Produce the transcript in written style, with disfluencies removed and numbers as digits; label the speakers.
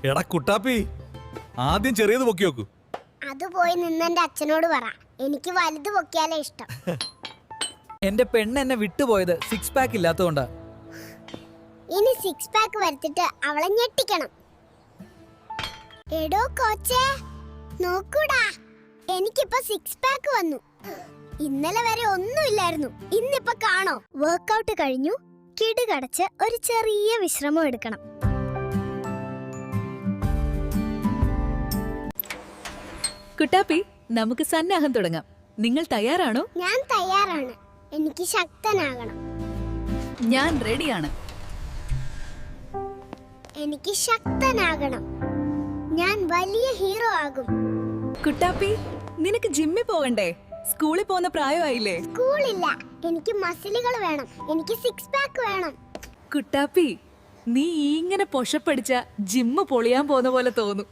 Speaker 1: എടാ കുട്ടാപ്പി, ആദ്യം ചെറിയത് പൊക്കി നോക്കൂ.
Speaker 2: അത് പോയി നിന്നെന്റെ അച്ഛനോട് പറ. എനിക്ക് വലുത് പൊക്കിയാലേ ഇഷ്ടം.
Speaker 3: എന്റെ പെണ്ണ് എന്നെ വിട്ടുപോയത് 6 പാക്ക് ഇല്ലാത്തതുകൊണ്ടാ.
Speaker 2: ഇനി 6 പാക്ക് വരുത്തിട്ട് അവളെ ഞെട്ടിക്കണം. എടോ കോച്ചേ, നോക്കൂടാ, എനിക്കിപ്പോ 6 പാക്ക് വന്നു. ഇന്നലെ വരെ ഒന്നുമില്ലായിരുന്നു, ഇന്നിപ്പോ കാണോ. വർക്കൗട്ട് കഴിഞ്ഞു, കിടുകടച്ച് ഒരു ചെറിയ വിശ്രമം എടുക്കണം.
Speaker 4: കുട്ടാപ്പി, നമുക്ക് സന്നാഹം തുടങ്ങാം. നിങ്ങൾ തയ്യാറാണോ?
Speaker 2: ഞാൻ തയ്യാറാണ്. എനിക്ക് ശക്തനാകണം.
Speaker 4: ഞാൻ റെഡിയാണ്.
Speaker 2: എനിക്ക് ശക്തനാകണം. ഞാൻ വലിയ ഹീറോ ആകും.
Speaker 4: കുട്ടാപ്പി, നിനക്ക് ജിമ്മിൽ പോകണ്ടേ? സ്കൂളിൽ പോകുന്ന പ്രായമായില്ലേ?
Speaker 2: സ്കൂളില്ല, എനിക്ക് മസിലുകൾ വേണം. എനിക്ക് 6 പാക്ക് വേണം.
Speaker 4: കുട്ടാപ്പി, നീ ഇങ്ങനെ പൊഷപ്പടിച്ച ജിമ്മ് പൊളിയാൻ പോകുന്ന പോലെ തോന്നും.